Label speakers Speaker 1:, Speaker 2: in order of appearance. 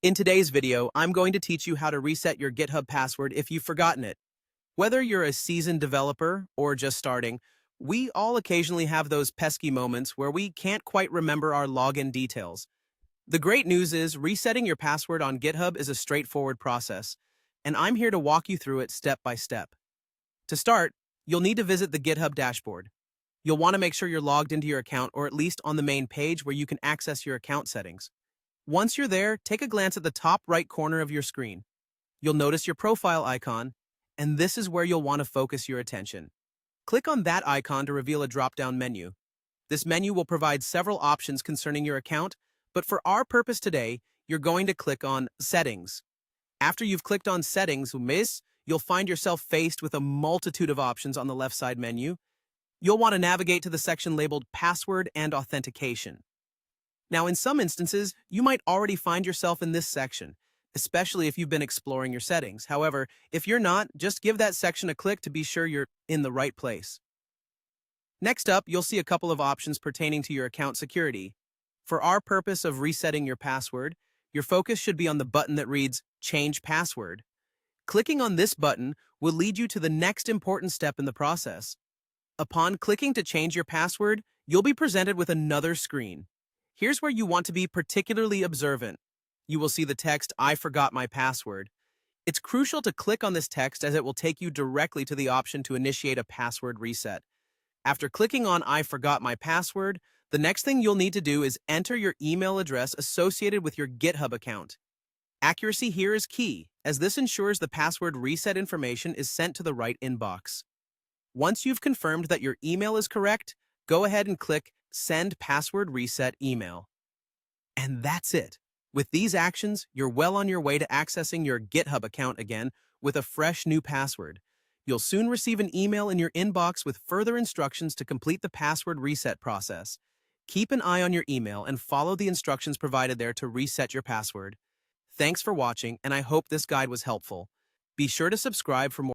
Speaker 1: In today's video, I'm going to teach you how to reset your GitHub password if you've forgotten it. Whether you're a seasoned developer or just starting, we all occasionally have those pesky moments where we can't quite remember our login details. The great news is resetting your password on GitHub is a straightforward process, and I'm here to walk you through it step by step. To start, you'll need to visit the GitHub dashboard. You'll want to make sure you're logged into your account or at least on the main page where you can access your account settings. Once you're there, take a glance at the top right corner of your screen. You'll notice your profile icon, and this is where you'll want to focus your attention. Click on that icon to reveal a drop-down menu. This menu will provide several options concerning your account, but for our purpose today, you're going to click on Settings. After you've clicked on Settings, you'll find yourself faced with a multitude of options on the left side menu. You'll want to navigate to the section labeled Password and Authentication. Now, in some instances, you might already find yourself in this section, especially if you've been exploring your settings. However, if you're not, just give that section a click to be sure you're in the right place. Next up, you'll see a couple of options pertaining to your account security. For our purpose of resetting your password, your focus should be on the button that reads Change Password. Clicking on this button will lead you to the next important step in the process. Upon clicking to change your password, you'll be presented with another screen. Here's where you want to be particularly observant. You will see the text, "I forgot my password." It's crucial to click on this text as it will take you directly to the option to initiate a password reset. After clicking on "I forgot my password," the next thing you'll need to do is enter your email address associated with your GitHub account. Accuracy here is key, as this ensures the password reset information is sent to the right inbox. Once you've confirmed that your email is correct, go ahead and click Send Password Reset Email. And that's it. With these actions, you're well on your way to accessing your GitHub account again with a fresh new password. You'll soon receive an email in your inbox with further instructions to complete the password reset process. Keep an eye on your email and follow the instructions provided there to reset your password. Thanks for watching, and I hope this guide was helpful. Be sure to subscribe for more